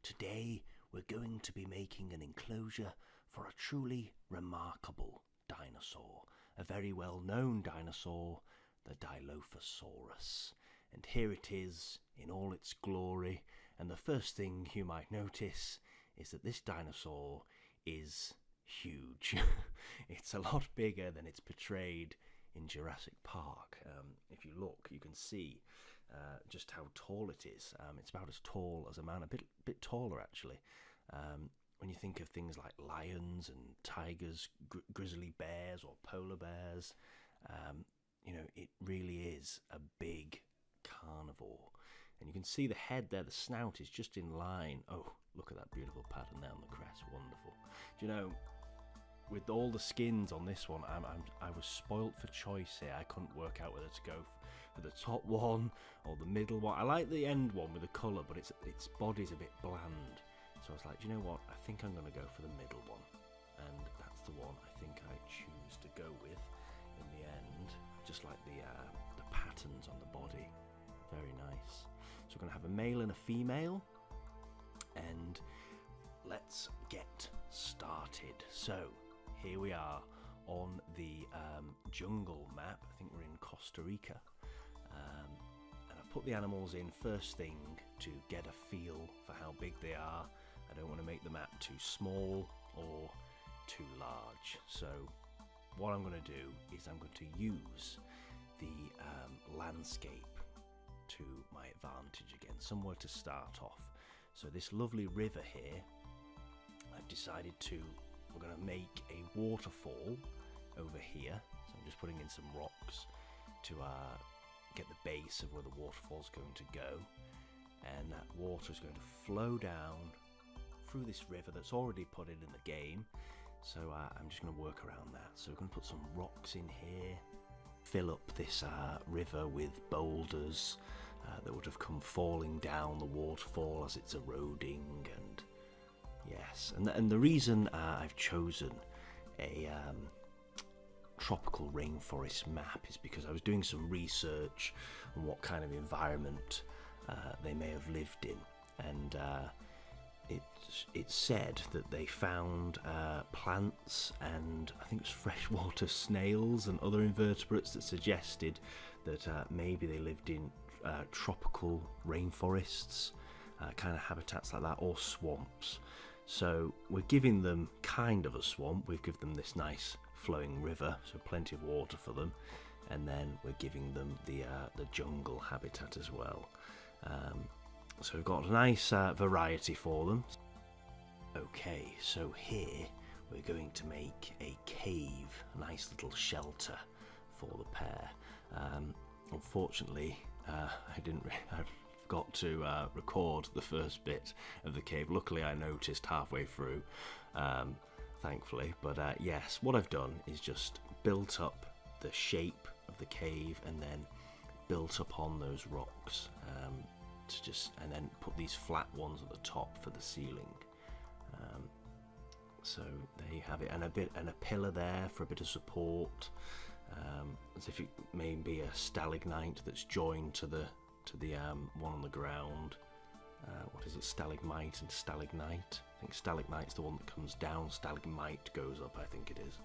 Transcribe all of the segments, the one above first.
Today we're going to be making an enclosure for a truly remarkable dinosaur, a very well known dinosaur, the Dilophosaurus. And here it is in all its glory, and the first thing you might notice is that this dinosaur is huge. It's a lot bigger than it's portrayed in Jurassic Park. If you look, you can see just how tall it is. It's about as tall as a man, a bit taller actually. When you think of things like lions and tigers, grizzly bears or polar bears, you know, it really is a big carnivore. And you can see the head there, the snout is just in line. Oh, look at that beautiful pattern there on the crest, wonderful. Do you know, with all the skins on this one, I was spoilt for choice here. I couldn't work out whether to go for the top one or the middle one. I like the end one with the colour, but its body's a bit bland. So I was like, do you know what? I think I'm going to go for the middle one. And that's the one I think I choose to go with in the end. Just like the patterns on the body. Very nice. So we're going to have a male and a female. And let's get started. So here we are on the jungle map. I think we're in Costa Rica. And I put the animals in first thing to get a feel for how big they are. I don't want to make the map too small or too large. So what I'm going to do is I'm going to use the landscape to my advantage again, somewhere to start off. So this lovely river here, I've decided we're going to make a waterfall over here. So I'm just putting in some rocks to get the base of where the waterfall's going to go. And that water is going to flow down through this river that's already put in the game. So I'm just going to work around that. So we're going to put some rocks in here, fill up this river with boulders that would have come falling down the waterfall as it's eroding. And yes, and the reason I've chosen a tropical rainforest map is because I was doing some research on what kind of environment they may have lived in, and it said that they found plants and I think it was freshwater snails and other invertebrates that suggested that maybe they lived in tropical rainforests, kind of habitats like that, or swamps. So we're giving them kind of a swamp. We've given them this nice flowing river, so plenty of water for them, and then we're giving them the jungle habitat as well. So we've got a nice variety for them. Okay, so here we're going to make a cave, a nice little shelter for the pair. Unfortunately, I forgot to record the first bit of the cave. Luckily I noticed halfway through, thankfully. But yes, what I've done is just built up the shape of the cave and then built upon those rocks, and then put these flat ones at the top for the ceiling. So there you have it, and a pillar there for a bit of support, as if it may be a stalagmite that's joined to the one on the ground. What is it? Stalagmite and stalagnite. I think stalagmite's the one that comes down. Stalagmite goes up, I think it is.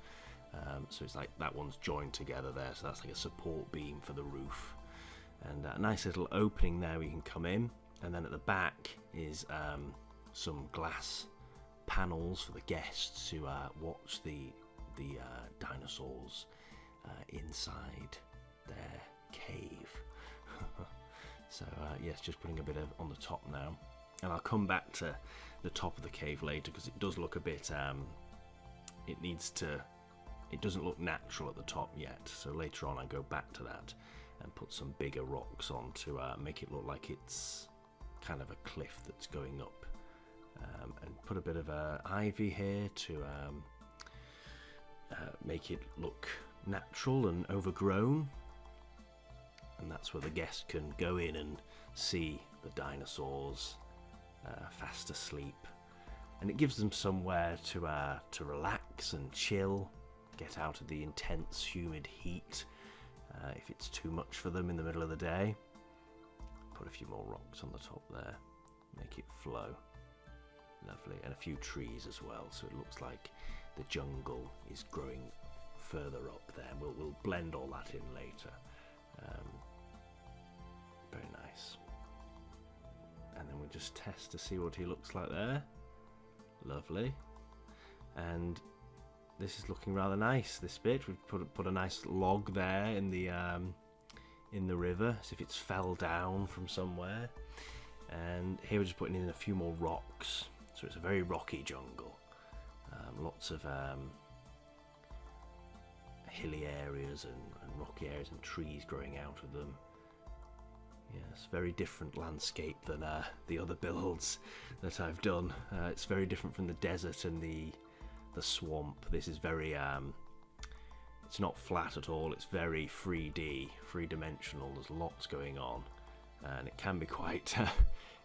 So it's like that one's joined together there. So that's like a support beam for the roof. And a nice little opening there where you can come in. And then at the back is some glass panels for the guests to watch the dinosaurs inside their cave. So yes, just putting a bit on the top now, and I'll come back to the top of the cave later because it does look a bit it doesn't look natural at the top yet, so later on I go back to that and put some bigger rocks on to make it look like it's kind of a cliff that's going up, and put a bit of ivy here to make it look natural and overgrown. And that's where the guests can go in and see the dinosaurs fast asleep, and it gives them somewhere to relax and chill, get out of the intense humid heat if it's too much for them in the middle of the day. Put a few more rocks on the top there, make it flow. Lovely. And a few trees as well, so it looks like the jungle is growing further up there. We'll blend all that in later. Very nice. And then we'll just test to see what he looks like there. Lovely. And this is looking rather nice, this bit. We've put a nice log there in the river, as if it's fell down from somewhere. And here we're just putting in a few more rocks. So it's a very rocky jungle. Lots of hilly areas and rocky areas and trees growing out of them. Yes, very different landscape than the other builds that I've done. It's very different from the desert and the swamp. This is very, it's not flat at all, it's very 3D, three-dimensional. There's lots going on, and it can be quite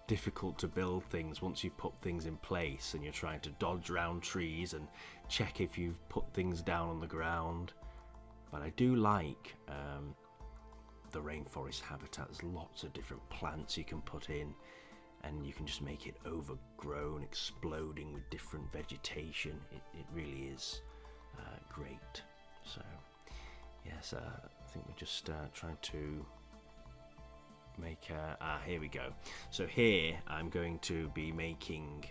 difficult to build things once you've put things in place and you're trying to dodge around trees and check if you've put things down on the ground. But I do like the rainforest habitat. There's lots of different plants you can put in, and you can just make it overgrown, exploding with different vegetation. It really is great. So yes, I think we're just trying to make here we go. So here I'm going to be making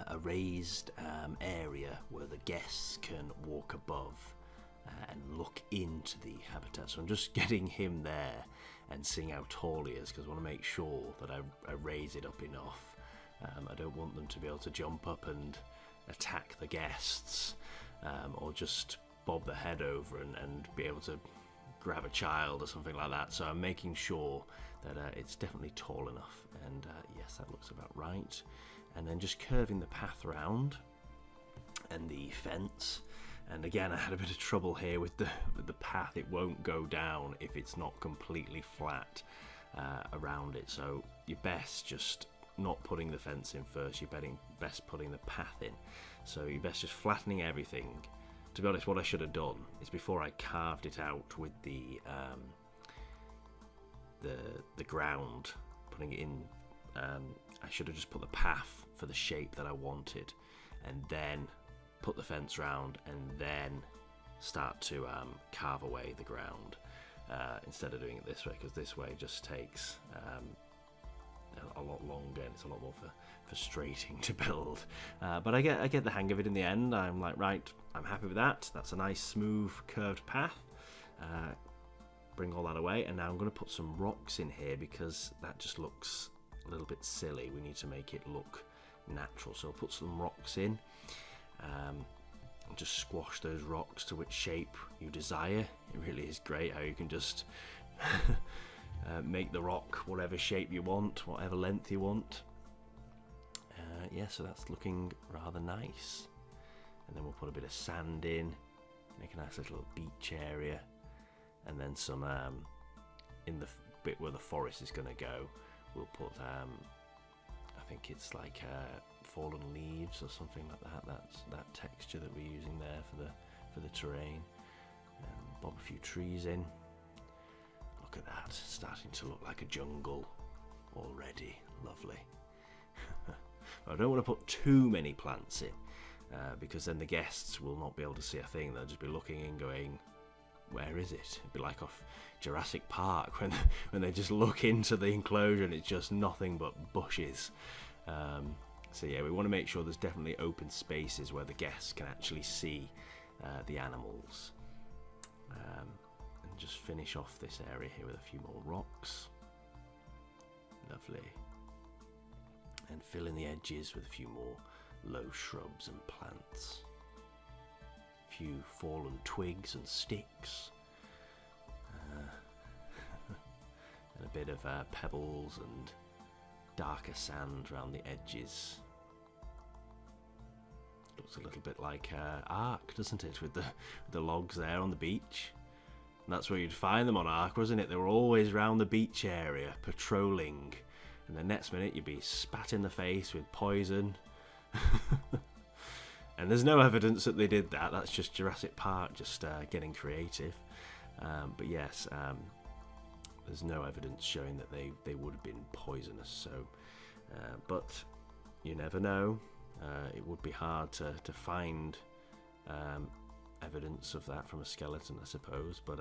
a raised area where the guests can walk above and look into the habitat. So I'm just getting him there and seeing how tall he is, because I want to make sure that I raise it up enough. I don't want them to be able to jump up and attack the guests, or just bob their head over and be able to grab a child or something like that. So I'm making sure that it's definitely tall enough, and yes, that looks about right. And then just curving the path around and the fence. And again, I had a bit of trouble here with the path. It won't go down if it's not completely flat around it. So you're best just not putting the fence in first. You're best putting the path in. So you're best just flattening everything. To be honest, what I should have done is, before I carved it out with the ground, putting it in, I should have just put the path for the shape that I wanted, and then put the fence round, and then start to carve away the ground, instead of doing it this way, because this way just takes a lot longer and it's a lot more frustrating to build. But I get the hang of it in the end. I'm like, right, I'm happy with that. That's a nice smooth curved path. Bring all that away, and now I'm going to put some rocks in here, because that just looks a little bit silly. We need to make it look natural, so I'll put some rocks in. Just squash those rocks to which shape you desire. It really is great how you can just make the rock whatever shape you want, whatever length you want. Yeah, so that's looking rather nice. And then we'll put a bit of sand in, make a nice little beach area, and then some in the bit where the forest is going to go, we'll put I think it's like fallen leaves or something like that. That's that texture that we're using there for the terrain. Bob a few trees in. Look at that, starting to look like a jungle already. Lovely. I don't want to put too many plants in, because then the guests will not be able to see a thing. They'll just be looking and going, where is it? It'd be like off Jurassic Park when they just look into the enclosure and it's just nothing but bushes. So yeah, we want to make sure there's definitely open spaces where the guests can actually see the animals. And just finish off this area here with a few more rocks. Lovely. And fill in the edges with a few more low shrubs and plants. A few fallen twigs and sticks. And a bit of pebbles and darker sand around the edges. Looks a little bit like Ark, doesn't it, with the logs there on the beach. And that's where you'd find them on Ark, wasn't it? They were always around the beach area, patrolling. And the next minute you'd be spat in the face with poison. And there's no evidence that they did that. That's just Jurassic Park just getting creative. But yes, there's no evidence showing that they would have been poisonous. So but you never know. It would be hard to find evidence of that from a skeleton, I suppose, but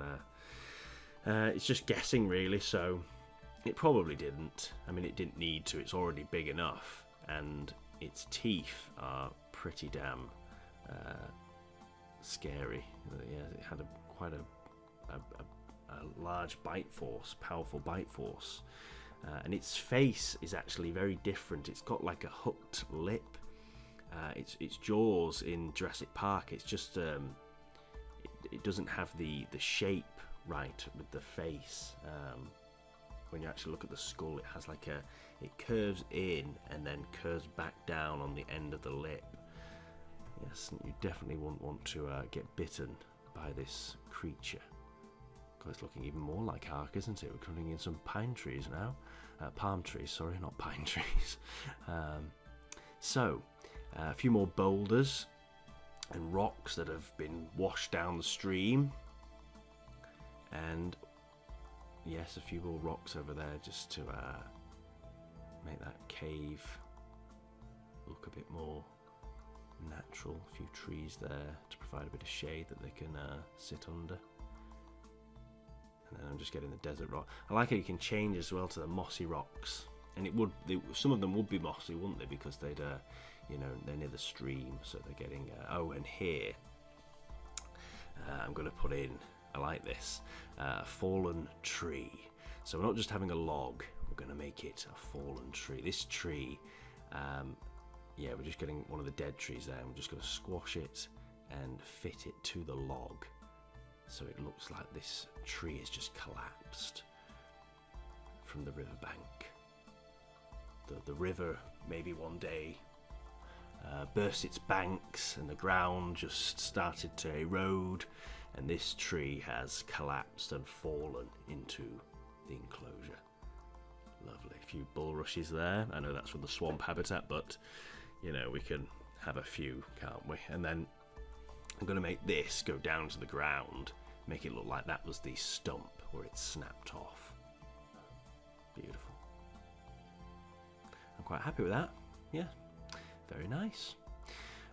it's just guessing really, so it probably didn't. I mean, it didn't need to, it's already big enough, and its teeth are pretty damn scary. Yeah, it had quite a large bite force, powerful bite force, and its face is actually very different. It's got like a hooked lip. Its jaws in Jurassic Park, it's just it doesn't have the shape right with the face. When you actually look at the skull, it has like it curves in and then curves back down on the end of the lip. Yes, you definitely wouldn't want to get bitten by this creature. God, it's looking even more like Ark, isn't it? We're coming in some pine trees now. Palm trees, sorry, not pine trees. So, a few more boulders and rocks that have been washed down the stream. And yes, a few more rocks over there just to make that cave look a bit more natural. A few trees there to provide a bit of shade that they can sit under. And then I'm just getting the desert rock. I like how you can change as well to the mossy rocks. And some of them would be mossy, wouldn't they? Because they'd, they're near the stream, so they're getting. And here, I'm going to put in. I like this fallen tree. So we're not just having a log. We're going to make it a fallen tree. This tree, we're just getting one of the dead trees there. We're just going to squash it and fit it to the log, so it looks like this tree is just collapsed from the riverbank. The river maybe one day burst its banks and the ground just started to erode, and this tree has collapsed and fallen into the enclosure. Lovely. A few bulrushes there. I know that's from the swamp habitat, but we can have a few, can't we? And then I'm going to make this go down to the ground, make it look like that was the stump where it snapped off. Beautiful. I'm quite happy with that. Yeah, very nice.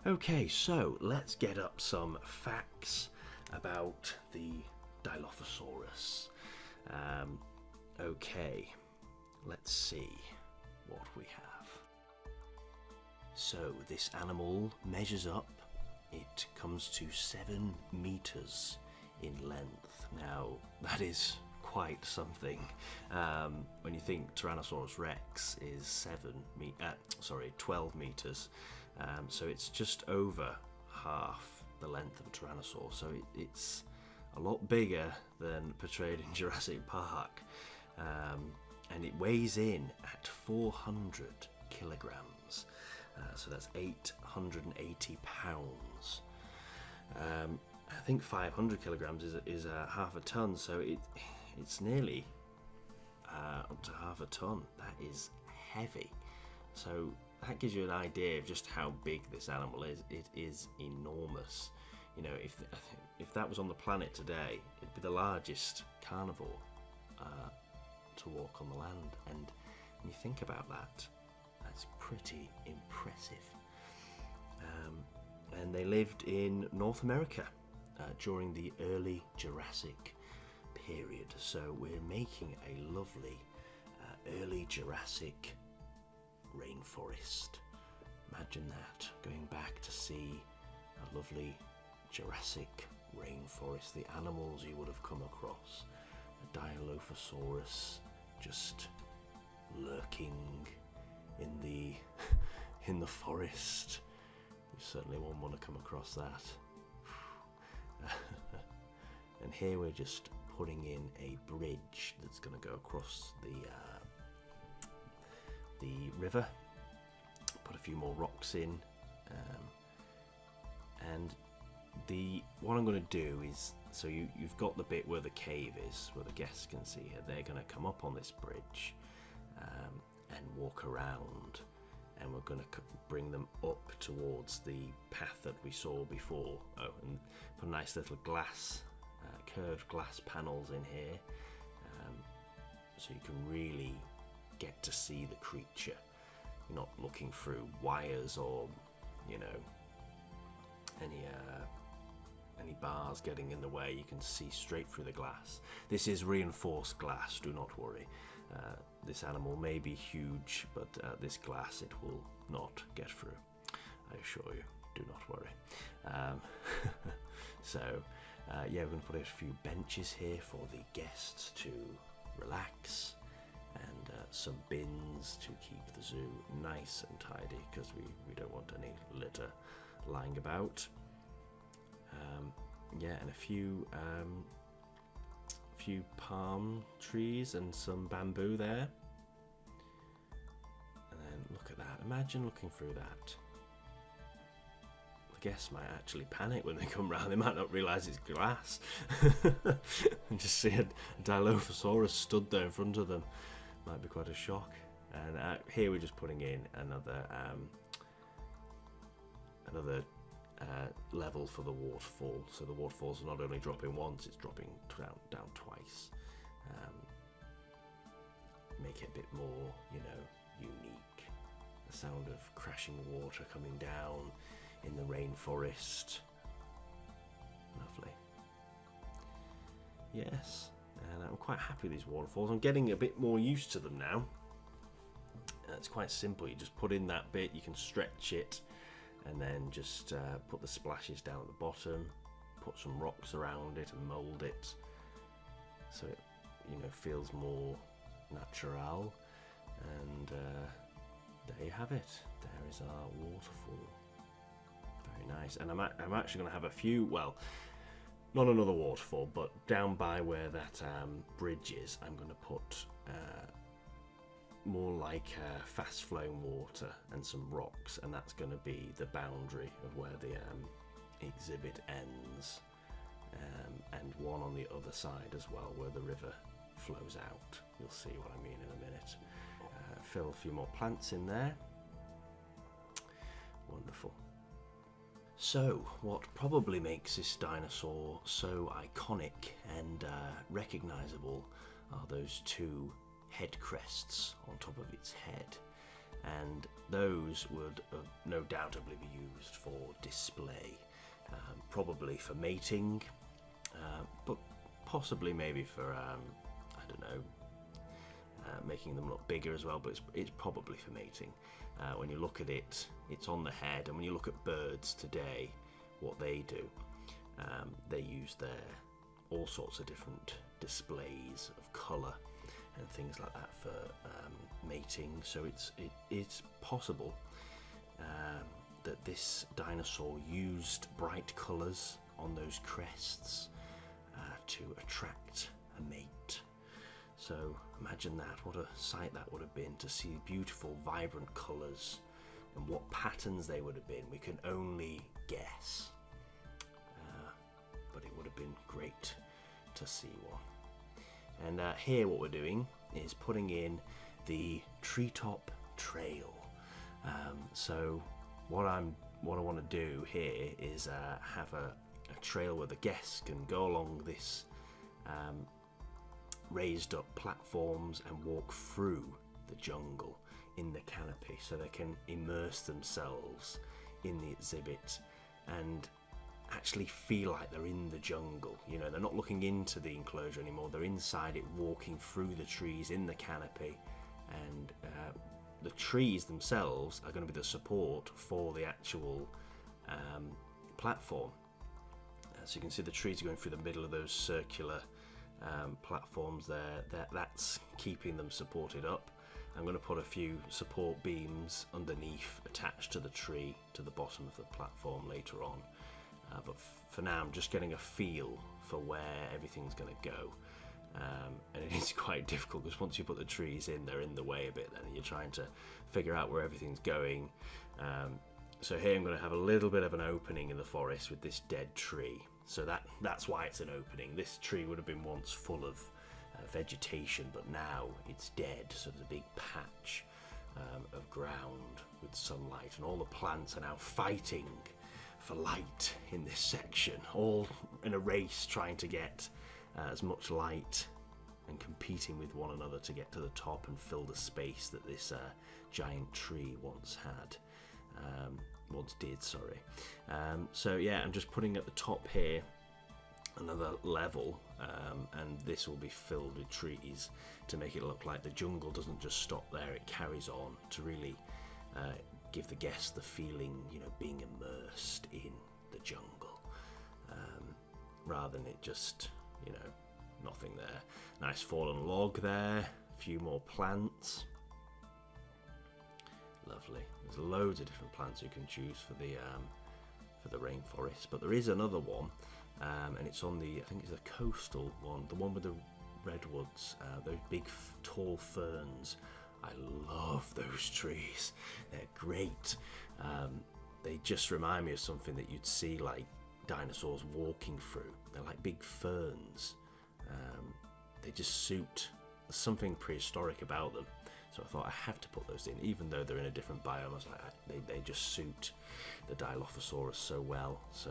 Okay, so let's get up some facts about the Dilophosaurus. Okay, let's see what we have. So this animal measures up. It comes to 7 meters in length. Now that is quite something. When you think Tyrannosaurus Rex is 12 meters, so it's just over half the length of a Tyrannosaur. So it's a lot bigger than portrayed in Jurassic Park, and it weighs in at 400 kilograms. So that's 880 pounds. I think 500 kilograms is half a ton, so it's nearly up to half a ton. That is heavy. So that gives you an idea of just how big this animal is. It is enormous. If that was on the planet today, it'd be the largest carnivore to walk on the land. And when you think about that, that's pretty impressive. And they lived in North America during the early Jurassic period. So we're making a lovely early Jurassic rainforest. Imagine that, going back to see a lovely Jurassic rainforest, the animals you would have come across, a Dilophosaurus just lurking in the forest. You certainly won't want to come across that. And here we're just putting in a bridge that's going to go across the river. Put a few more rocks in, and what I'm going to do is, so you've got the bit where the cave is, where the guests can see her. They're going to come up on this bridge and walk around, and we're going to bring them up towards the path that we saw before. Oh, and put nice little curved glass panels in here, so you can really get to see the creature. You're not looking through wires or, you know, any bars getting in the way. You can see straight through the glass. This is reinforced glass, do not worry. This animal may be huge, but this glass it will not get through, I assure you, do not worry. So yeah, we're going to put a few benches here for the guests to relax, and some bins to keep the zoo nice and tidy, because we don't want any litter lying about. Yeah, and a few palm trees and some bamboo there. And then look at that. Imagine looking through that. The guests might actually panic when they come round. They might not realise it's glass. And just see a Dilophosaurus stood there in front of them. Might be quite a shock. And here we're just putting in another level for the waterfall. So the waterfall's not only dropping once, it's dropping down twice. Make it a bit more, you know, unique. The sound of crashing water coming down in the rainforest. Lovely. Yes, and I'm quite happy with these waterfalls. I'm getting a bit more used to them now. It's quite simple. You just put in that bit, you can stretch it, and then just put the splashes down at the bottom, put some rocks around it and mould it so it, you know, feels more natural. And there you have it. There is our waterfall. Very nice. And I'm actually going to have a few, well, not another waterfall, but down by where that bridge is, I'm going to put more like fast flowing water and some rocks, and that's going to be the boundary of where the exhibit ends, and one on the other side as well where the river flows out. You'll see what I mean in a minute. Fill a few more plants in there. Wonderful. So what probably makes this dinosaur so iconic and recognisable are those two head crests on top of its head, and those would no doubtably be used for display, probably for mating, but possibly maybe for I don't know, making them look bigger as well, but it's probably for mating. When you look at it, it's on the head, and when you look at birds today, what they do, they use all sorts of different displays of colour and things like that for mating. So it's possible that this dinosaur used bright colours on those crests to attract a mate. So imagine that, what a sight that would have been, to see beautiful vibrant colours and what patterns they would have been. We can only guess, but it would have been great to see one. And here what we're doing is putting in the treetop trail. So what I want to do here is have a trail where the guests can go along this raised up platforms and walk through the jungle in the canopy, so they can immerse themselves in the exhibit and actually feel like they're in the jungle. You know, they're not looking into the enclosure anymore, they're inside it, walking through the trees in the canopy, and the trees themselves are going to be the support for the actual platform. So you can see the trees are going through the middle of those circular platforms there. That's keeping them supported up. I'm going to put a few support beams underneath attached to the tree to the bottom of the platform later on. But for now I'm just getting a feel for where everything's going to go. And it is quite difficult because once you put the trees in, they're in the way a bit then, and you're trying to figure out where everything's going. So here I'm going to have a little bit of an opening in the forest with this dead tree. So that's why it's an opening. This tree would have been once full of vegetation, but now it's dead. So there's a big patch of ground with sunlight, and all the plants are now fighting for light in this section, all in a race trying to get as much light and competing with one another to get to the top and fill the space that this giant tree once did. So yeah, I'm just putting at the top here another level, and this will be filled with trees to make it look like the jungle doesn't just stop there, it carries on to really give the guest the feeling, you know, being immersed in the jungle, rather than it just, you know, nothing there. Nice fallen log there, a few more plants. Lovely. There's loads of different plants you can choose for the rainforest, but there is another one, and it's on the, I think it's the coastal one, the one with the redwoods, those big tall ferns. I love those trees. They're great. They just remind me of something that you'd see like dinosaurs walking through. They're like big ferns. They just suit, there's something prehistoric about them. So I thought I have to put those in, even though they're in a different biome. I was like, they just suit the Dilophosaurus so well. So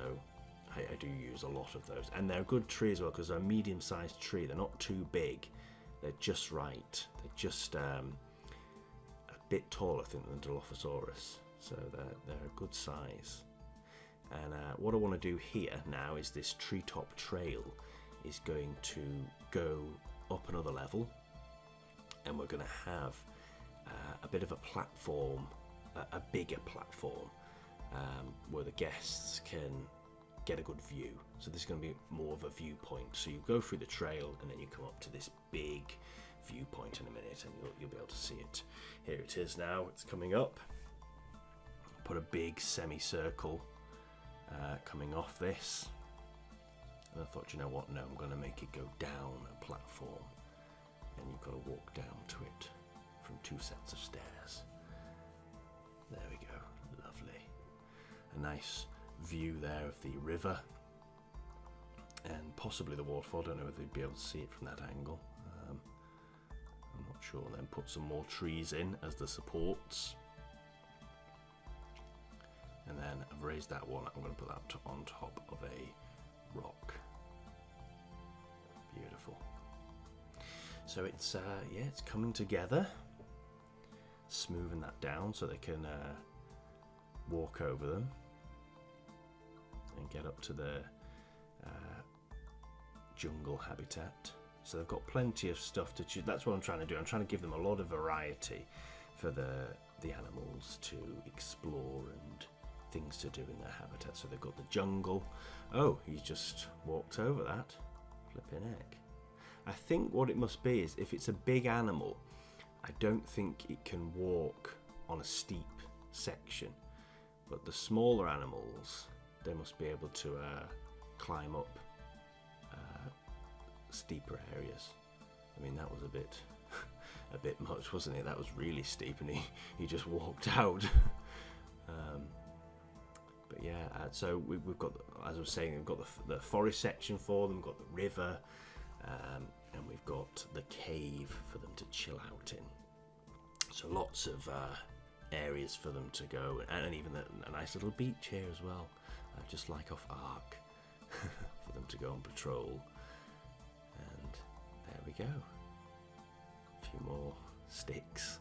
I do use a lot of those, and they're a good tree as well because they're a medium-sized tree. They're not too big. They're just right. They're just a bit taller, I think, than Dilophosaurus. So they're a good size. And what I want to do here now is this treetop trail is going to go up another level, and we're going to have a bit of a platform, a bigger platform, where the guests can get a good view. So this is going to be more of a viewpoint. So you go through the trail and then you come up to this big viewpoint in a minute, and you'll be able to see it. Here it is now, it's coming up. Put a big semicircle coming off this, and I thought, you know what, no, I'm going to make it go down a platform, and you've got to walk down to it from 2 sets of stairs. There we go, lovely. A nice view there of the river and possibly the waterfall. I don't know whether you'd be able to see it from that angle. I'm not sure. Then put some more trees in as the supports, and then I've raised that one. I'm going to put that on top of a rock. Beautiful. So it's yeah, it's coming together, smoothing that down so they can walk over them and get up to the jungle habitat. So they've got plenty of stuff to choose. That's what I'm trying to do. I'm trying to give them a lot of variety for the animals to explore and things to do in their habitat. So they've got the jungle. Oh, he's just walked over that. Flipping heck. I think what it must be is if it's a big animal, I don't think it can walk on a steep section. But the smaller animals, they must be able to climb up steeper areas. I mean, that was a bit much, wasn't it? That was really steep, and he just walked out. But yeah, so we've got, as I was saying, we've got the forest section for them, we've got the river, and we've got the cave for them to chill out in. So lots of areas for them to go, and even a nice little beach here as well, just like off Ark, for them to go on patrol. And there we go. A few more sticks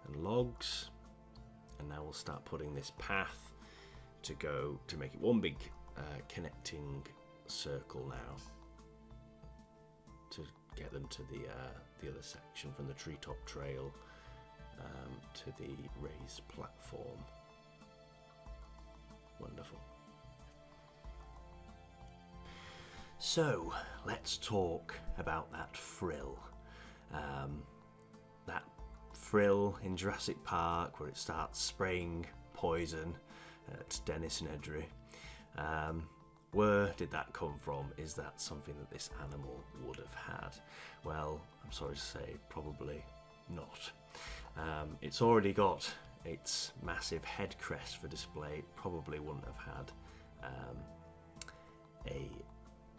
and logs, and now we'll start putting this path to make it one big connecting circle now, to get them to the other section from the treetop trail to the raised platform. Wonderful. So let's talk about that frill. That frill in Jurassic Park where it starts spraying poison at Dennis Nedry. Where did that come from? Is that something that this animal would have had? Well, I'm sorry to say, probably not. It's already got its massive head crest for display. It probably wouldn't have had a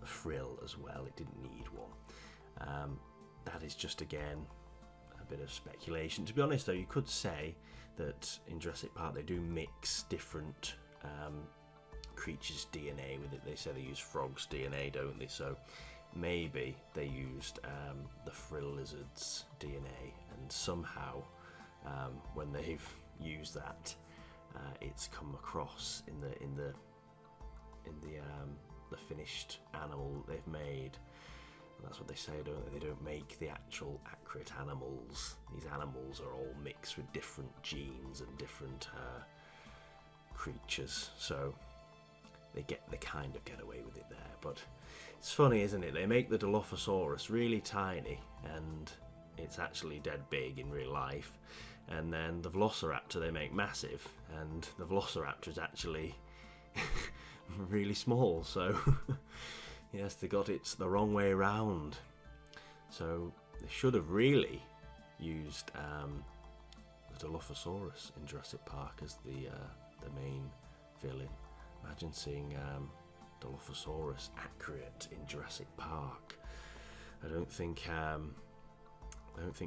frill as well. It didn't need one. That is just, again, a bit of speculation. To be honest though, you could say that in Jurassic Park they do mix different creatures' DNA with it. They say they use frogs' DNA, don't they? So maybe they used the frill lizard's DNA, and somehow when they've used that, it's come across in the finished animal they've made. And that's what they say, don't they? They don't make the actual accurate animals. These animals are all mixed with different genes and different creatures, so they kind of get away with it there. But it's funny, isn't it? They make the Dilophosaurus really tiny, and it's actually dead big in real life. And then the Velociraptor they make massive, and the Velociraptor is actually really small. So yes, they got it the wrong way around. So they should have really used the Dilophosaurus in Jurassic Park as the main villain. Imagine seeing Dilophosaurus accurate in Jurassic Park. I don't think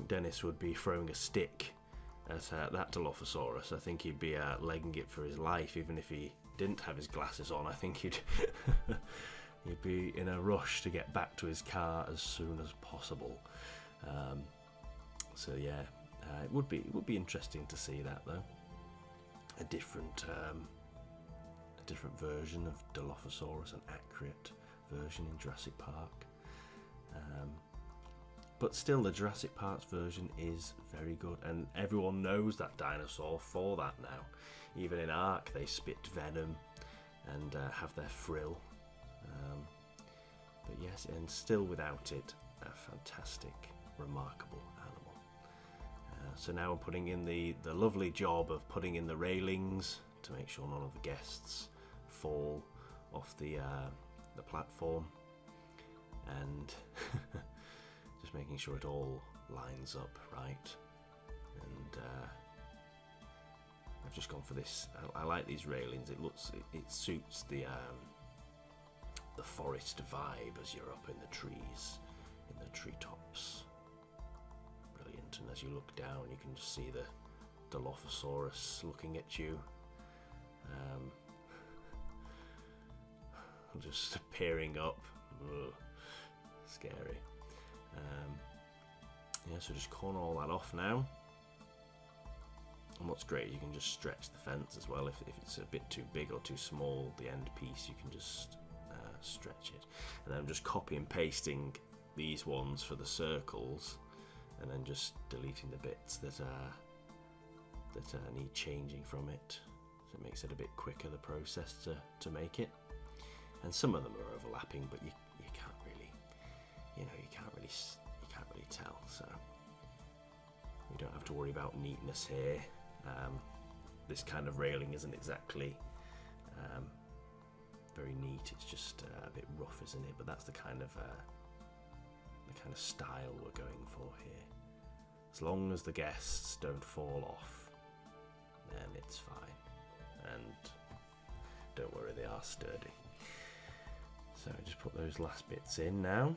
Dennis would be throwing a stick at that Dilophosaurus. I think he'd be legging it for his life, even if he didn't have his glasses on. I think he'd be in a rush to get back to his car as soon as possible. So yeah, it would be interesting to see that, though. A different version of Dilophosaurus, an accurate version in Jurassic Park. But still, the Jurassic Park's version is very good, and everyone knows that dinosaur for that now. Even in Ark, they spit venom and have their frill. But yes, and still without it, a fantastic, remarkable animal. So now we're putting in the lovely job of putting in the railings to make sure none of the guests fall off the platform, and just making sure it all lines up right. And I've just gone for this. I like these railings. It suits the forest vibe as you're up in the trees, in the treetops. Brilliant. And as you look down, you can just see the Dilophosaurus looking at you. Just peering up. Ugh, scary. Yeah, so just corner all that off now. And what's great, you can just stretch the fence as well. If it's a bit too big or too small, the end piece, you can just stretch it. And then I'm just copy and pasting these ones for the circles, and then just deleting the bits that need changing from it. So it makes it a bit quicker, the process to make it. And some of them are overlapping, but you can't really, you can't really tell. So we don't have to worry about neatness here. This kind of railing isn't exactly very neat. It's just a bit rough, isn't it? But that's the kind of style we're going for here. As long as the guests don't fall off, then it's fine. And don't worry, they are sturdy. So just put those last bits in now.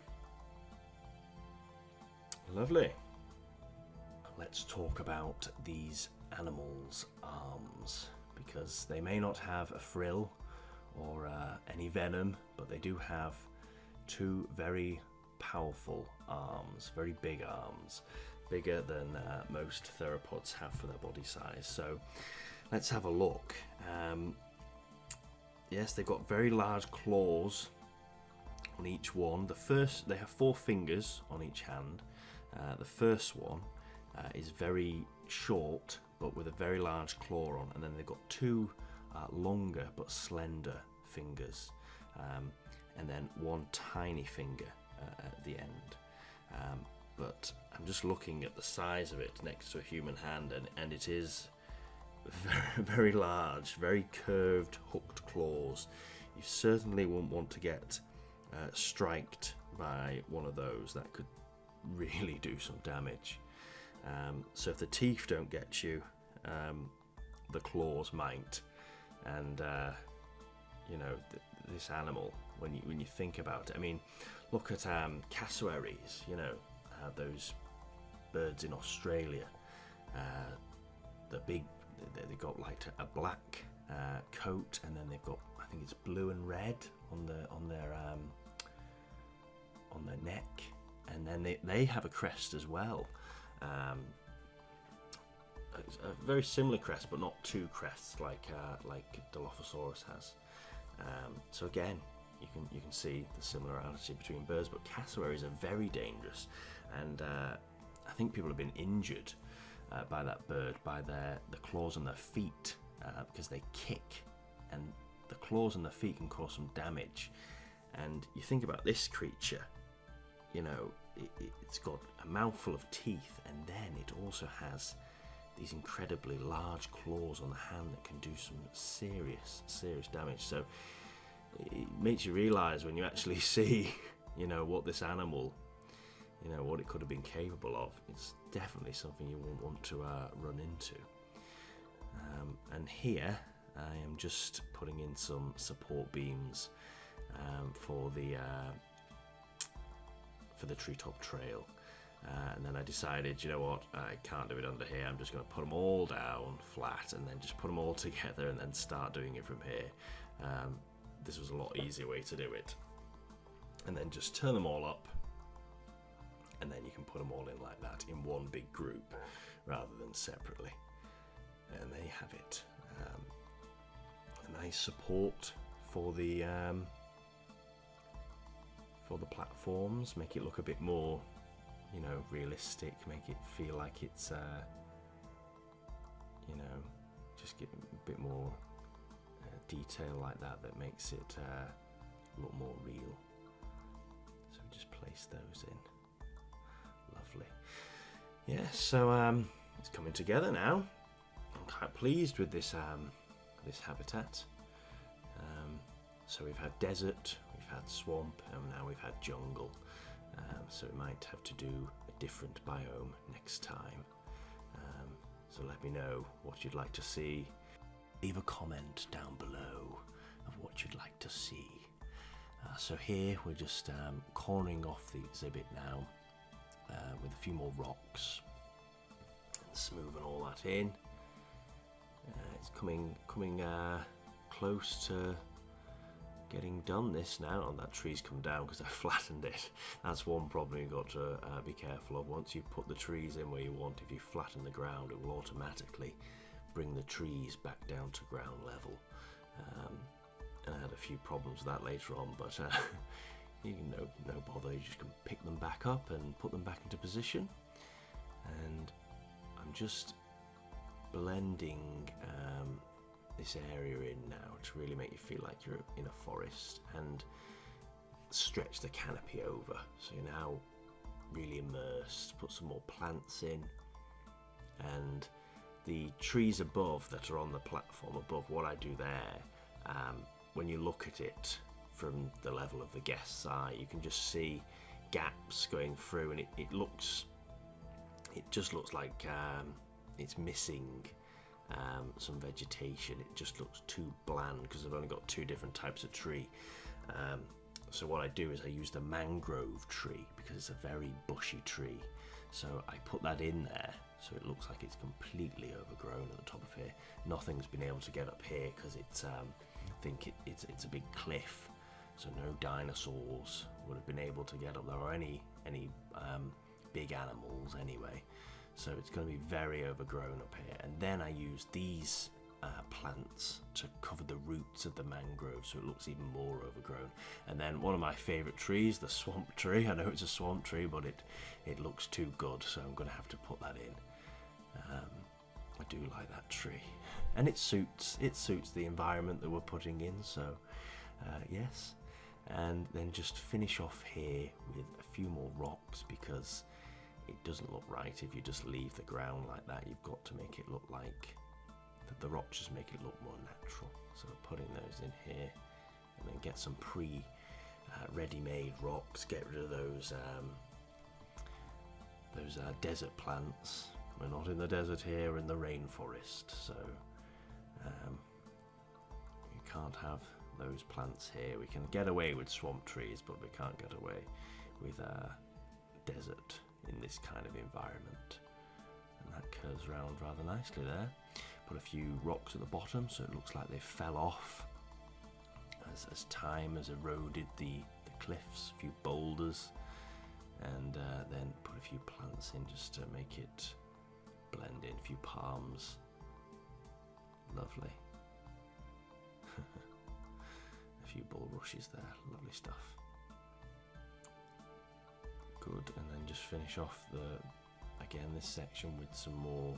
Lovely. Let's talk about these animals' arms, because they may not have a frill or any venom, but they do have two very powerful arms, very big arms, bigger than most theropods have for their body size. So let's have a look. Yes, they've got very large claws on each one. They have 4 fingers on each hand. The first one is very short, but with a very large claw on, and then they've got 2 longer but slender fingers, and then 1 tiny finger at the end. But I'm just looking at the size of it next to a human hand, and it is very, very large, very curved, hooked claws. You certainly won't want to get striked by one of those. That could really do some damage. So if the teeth don't get you, the claws might. And this animal, when you think about it, I mean, look at cassowaries. Those birds in Australia. They've got like a black coat, and then they've got, I think it's blue and red on on their neck, and then they have a crest as well. A very similar crest, but not two crests like Dilophosaurus has. So again, you can see the similarity between birds, but cassowaries are very dangerous, and I think people have been injured by that bird, by the claws on their feet, because they kick, and the claws on their feet can cause some damage. And you think about this creature, you know, it's got a mouthful of teeth, and then it also has these incredibly large claws on the hand that can do some serious damage. So it makes you realize when you actually see, you know, what this animal, you know, what it could have been capable of. It's definitely something you won't want to run into. And here I am just putting in some support beams for the treetop trail. And then I decided, you know what, I can't do it under here. I'm just going to put them all down flat and then just put them all together and then start doing it from here. This was a lot easier way to do it. And then just turn them all up, and then you can put them all in like that in one big group rather than separately. And there you have it. A nice support for the platforms. Make it look a bit more, you know, realistic. Make it feel like it's, you know, just get a bit more detail like that. That makes it look more real. So just place those in. Lovely. Yeah, so it's coming together now. I'm quite pleased with this this habitat. So we've had desert, we've had swamp, and now we've had jungle. So we might have to do a different biome next time. So let me know what you'd like to see. Leave a comment down below of what you'd like to see. So here we're just cornering off the exhibit now with a few more rocks and smoothing all that in. It's coming close to getting done this now. And that tree's come down because I flattened it. That's one problem you've got to be careful of. Once you put the trees in where you want, if you flatten the ground, it will automatically bring the trees back down to ground level. And I had a few problems with that later on, but you can no bother. You just can pick them back up and put them back into position. And I'm just blending this area in now to really make you feel like you're in a forest, and stretch the canopy over so you're now really immersed. Put some more plants in, and the trees above that are on the platform above, what I do there, when you look at it from the level of the guest's eye, you can just see gaps going through, and it just looks like it's missing some vegetation. It just looks too bland because I've only got two different types of tree. So what I do is I use the mangrove tree because it's a very bushy tree. So I put that in there so it looks like it's completely overgrown at the top of here. Nothing's been able to get up here because it's I think it's a big cliff, so no dinosaurs would have been able to get up there, or any big animals anyway. So it's going to be very overgrown up here. And then I use these plants to cover the roots of the mangrove so it looks even more overgrown. And then one of my favourite trees, the swamp tree. I know it's a swamp tree, but it looks too good, so I'm going to have to put that in. I do like that tree, and it suits the environment that we're putting in. So yes, and then just finish off here with a few more rocks, because it doesn't look right if you just leave the ground like that. You've got to make it look like the rocks, just make it look more natural. So putting those in here, and then get some ready-made rocks. Get rid of those desert plants. We're not in the desert here, we're in the rainforest, so you can't have those plants here. We can get away with swamp trees, but we can't get away with desert in this kind of environment. And that curves around rather nicely there. Put a few rocks at the bottom so it looks like they fell off as time has eroded the cliffs. A few boulders and then put a few plants in just to make it blend in. A few palms. Lovely. A few bulrushes there. Lovely stuff. Good. And then just finish off this section with some more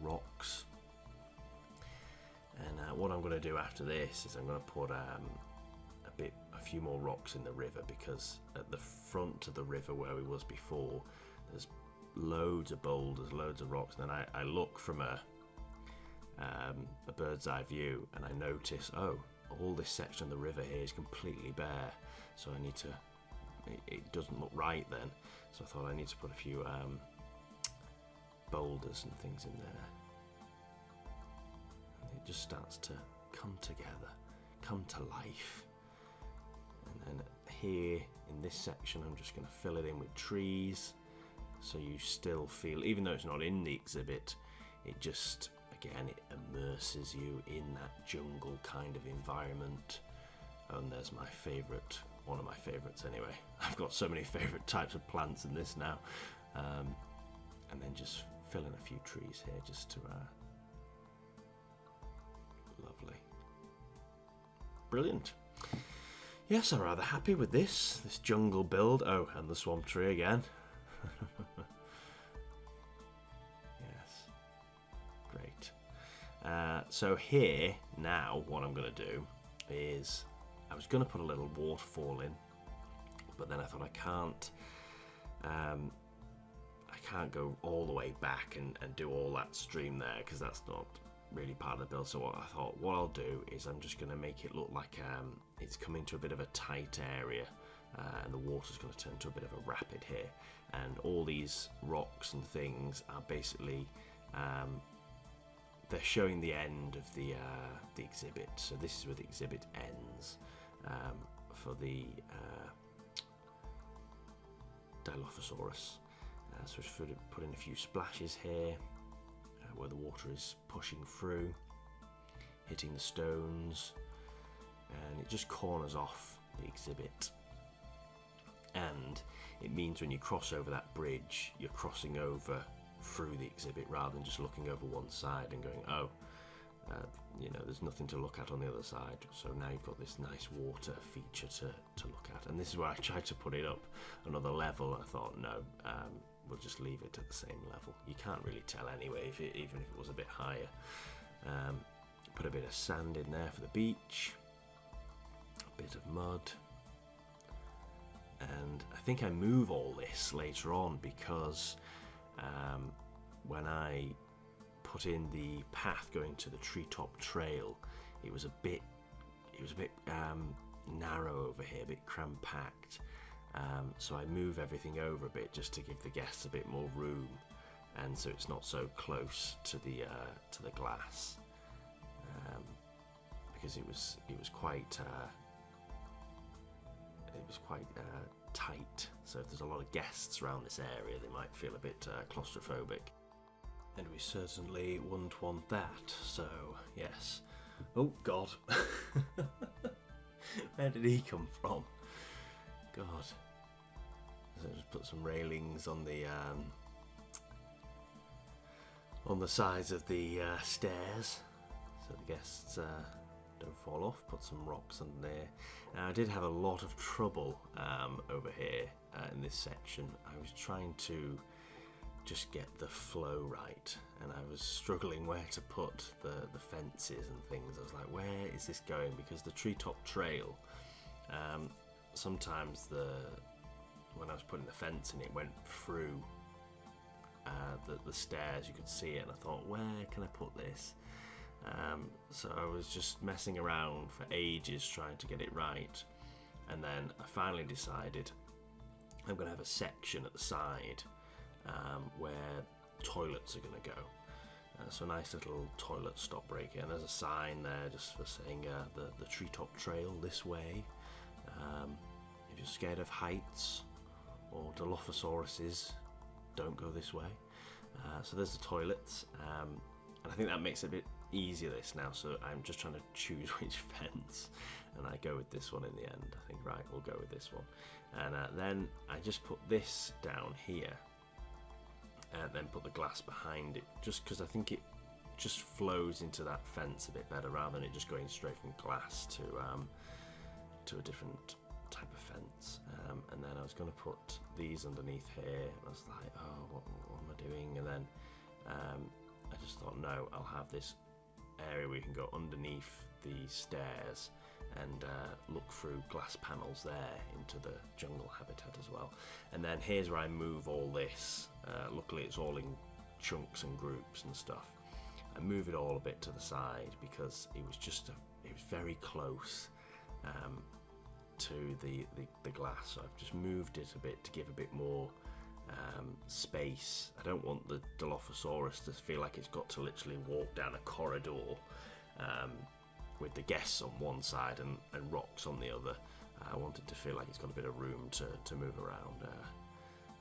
rocks. And what I'm going to do after this is I'm going to put a few more rocks in the river, because at the front of the river where we was before, there's loads of boulders, loads of rocks, and then I look from a bird's eye view, and I notice, oh, all this section of the river here is completely bare, so I need to, it doesn't look right then, so I thought I need to put a few boulders and things in there, and it just starts to come together, come to life. And then here in this section I'm just going to fill it in with trees, so you still feel, even though it's not in the exhibit, it just, again, it immerses you in that jungle kind of environment. And there's my favourite, one of my favourites anyway. I've got so many favourite types of plants in this now. And then just fill in a few trees here just to, lovely. Brilliant. Yes, I'm rather happy with this jungle build. Oh, and the swamp tree again. Yes, great. So here, now, what I'm going to do is, I was going to put a little waterfall in, but then I thought I can't go all the way back and do all that stream there, because that's not really part of the build. So what I thought, what I'll do is I'm just going to make it look like it's coming to a bit of a tight area, and the water's going to turn to a bit of a rapid here, and all these rocks and things are basically they're showing the end of the exhibit. So this is where the exhibit ends for the Dilophosaurus. So we've put in a few splashes here where the water is pushing through, hitting the stones, and it just corners off the exhibit. And it means when you cross over that bridge, you're crossing over through the exhibit rather than just looking over one side and going, oh, you know, there's nothing to look at on the other side. So now you've got this nice water feature to look at. And this is where I tried to put it up another level. I thought, no, we'll just leave it at the same level. You can't really tell anyway, even if it was a bit higher. Put a bit of sand in there for the beach, a bit of mud. And I think I move all this later on because when I put in the path going to the treetop trail, it was a bit narrow over here, a bit crampacked. So I move everything over a bit just to give the guests a bit more room, and so it's not so close to the glass, because it was quite tight. So if there's a lot of guests around this area, they might feel a bit claustrophobic, and we certainly wouldn't want that. So yes. Oh God, where did he come from? God. So just put some railings on the sides of the stairs, so the guests don't fall off. Put some rocks under there. Now I did have a lot of trouble over here in this section. I was trying to just get the flow right, and I was struggling where to put the fences and things. I was like, where is this going? Because the treetop trail, sometimes when I was putting the fence in, it went through the stairs. You could see it, and I thought, where can I put this? So I was just messing around for ages trying to get it right, and then I finally decided I'm going to have a section at the side where toilets are going to go. So a nice little toilet stop right here, and there's a sign there just for saying the treetop trail this way. If you're scared of heights or Dilophosauruses, don't go this way. So there's the toilets, and I think that makes it a bit easier this now, so I'm just trying to choose which fence, and I go with this one in the end. I think, right, we'll go with this one. And then I just put this down here, and then put the glass behind it, just because I think it just flows into that fence a bit better, rather than it just going straight from glass to a different type of fence. And then I was going to put these underneath here, and I was like, oh, what am I doing? And then I just thought, no, I'll have this area where you can go underneath the stairs and look through glass panels there into the jungle habitat as well. And then here's where I move all this. Luckily it's all in chunks and groups and stuff. I move it all a bit to the side because it was just it was very close to the glass, so I've just moved it a bit to give a bit more space. I don't want the Dilophosaurus to feel like it's got to literally walk down a corridor with the guests on one side and rocks on the other. I want it to feel like it's got a bit of room to move around.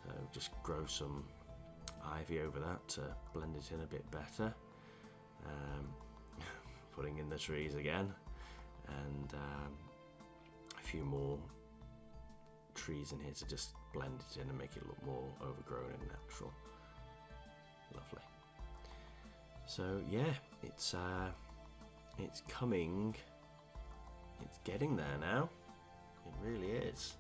So just grow some ivy over that to blend it in a bit better. Putting in the trees again, and a few more trees in here to just blend it in and make it look more overgrown and natural. Lovely. So yeah, it's coming. It's getting there now. It really is.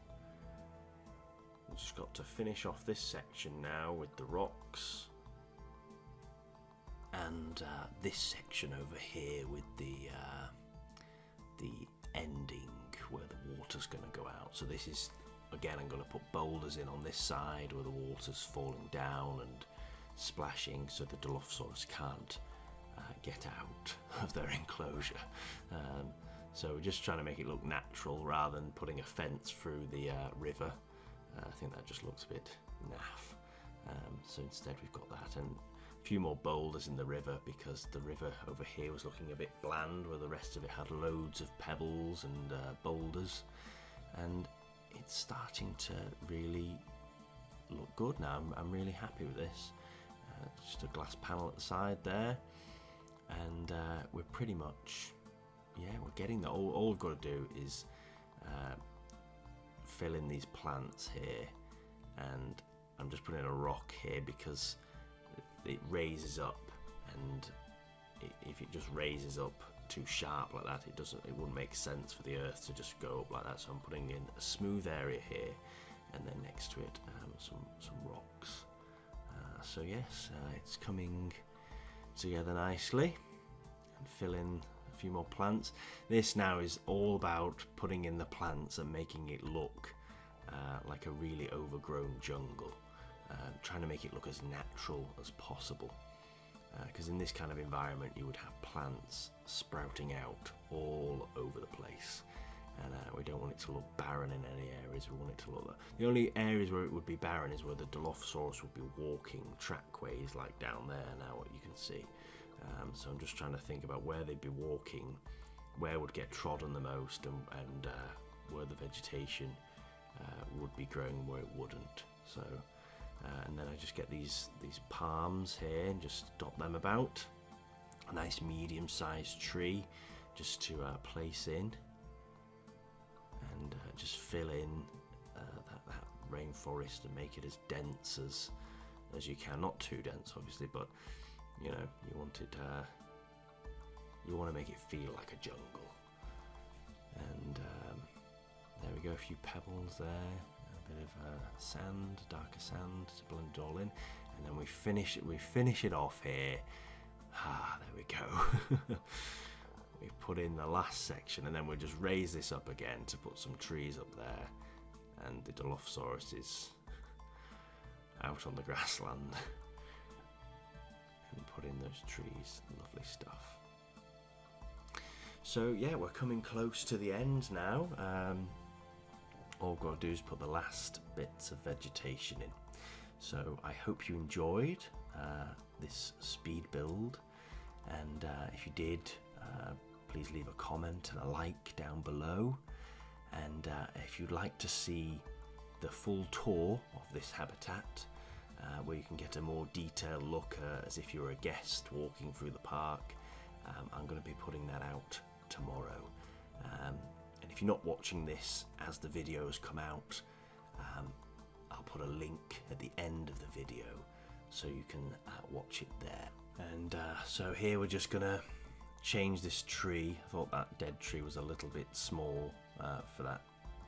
We've just got to finish off this section now with the rocks. And this section over here with the ending where the water's going to go out. So this is, again, I'm going to put boulders in on this side where the water's falling down and splashing, so the Dilophosaurus can't get out of their enclosure. So we're just trying to make it look natural rather than putting a fence through the river. I think that just looks a bit naff. So instead we've got that, and a few more boulders in the river, because the river over here was looking a bit bland where the rest of it had loads of pebbles and boulders, and it's starting to really look good now. I'm really happy with this. Just a glass panel at the side there, and we're pretty much, yeah, we're getting there. All we've got to do is fill in these plants here, and I'm just putting a rock here because it raises up, and if it just raises up too sharp like that, it wouldn't make sense for the earth to just go up like that. So I'm putting in a smooth area here, and then next to it some rocks. So yes, it's coming together nicely, and fill in a few more plants. This now is all about putting in the plants and making it look like a really overgrown jungle. Trying to make it look as natural as possible, because in this kind of environment you would have plants sprouting out all over the place, and we don't want it to look barren in any areas. We want it to look, the only areas where it would be barren is where the Dilophosaurus would be walking trackways like down there now, what you can see. So I'm just trying to think about where they'd be walking, where would get trodden the most, and where the vegetation would be growing, where it wouldn't. So and then I just get these palms here and just dot them about. A nice medium-sized tree just to place in, and just fill in that rainforest and make it as dense as you can. Not too dense, obviously, but you know, you want it. You want to make it feel like a jungle. And there we go. A few pebbles there. A bit of sand, darker sand to blend it all in, and then we finish it off here. There we go. We put in the last section, and then we'll just raise this up again to put some trees up there, and the Dilophosaurus is out on the grassland, and put in those trees. Lovely stuff. So yeah, we're coming close to the end now. All we've got to do is put the last bits of vegetation in. So I hope you enjoyed this speed build, and if you did, please leave a comment and a like down below, and if you'd like to see the full tour of this habitat, where you can get a more detailed look as if you were a guest walking through the park, I'm going to be putting that out tomorrow. And if you're not watching this as the videos come out, I'll put a link at the end of the video so you can watch it there. And so here we're just going to change this tree. I thought that dead tree was a little bit small for that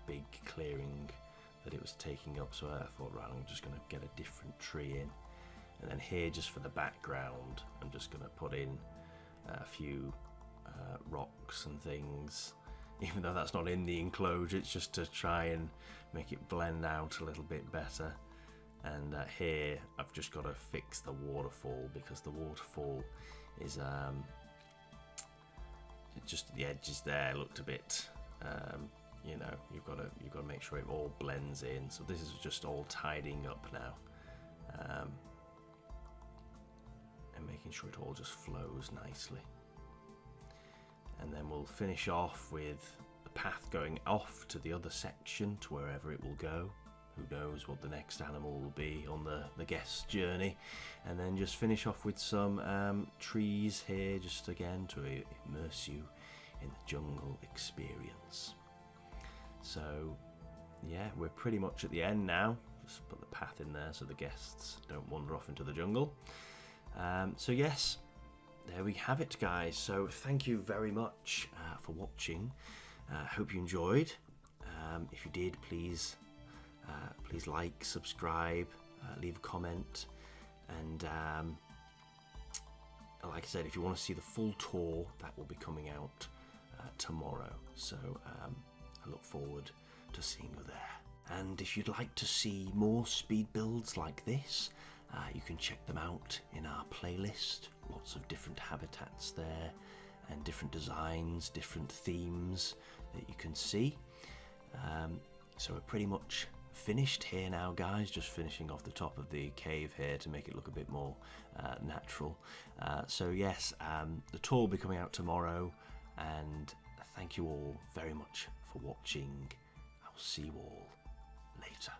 big clearing that it was taking up, so I thought, right, I'm just going to get a different tree in. And then here, just for the background, I'm just going to put in a few rocks and things, even though that's not in the enclosure. It's just to try and make it blend out a little bit better. And here I've just got to fix the waterfall, because the waterfall is just the edges there looked a bit you know, you've got to make sure it all blends in. So this is just all tidying up now, and making sure it all just flows nicely. And then we'll finish off with the path going off to the other section, to wherever it will go. Who knows what the next animal will be on the guest journey. And then just finish off with some trees here, just again to immerse you in the jungle experience. So yeah, we're pretty much at the end now. Just put the path in there so the guests don't wander off into the jungle. So yes, there we have it, guys. So thank you very much for watching. Hope you enjoyed. If you did, please like, subscribe, leave a comment, and like I said, if you want to see the full tour, that will be coming out tomorrow. So I look forward to seeing you there. And if you'd like to see more speed builds like this, you can check them out in our playlist. Lots of different habitats there, and different designs, different themes that you can see. So we're pretty much finished here now, guys. Just finishing off the top of the cave here to make it look a bit more natural. So yes, the tour will be coming out tomorrow, and thank you all very much for watching. I'll see you all later.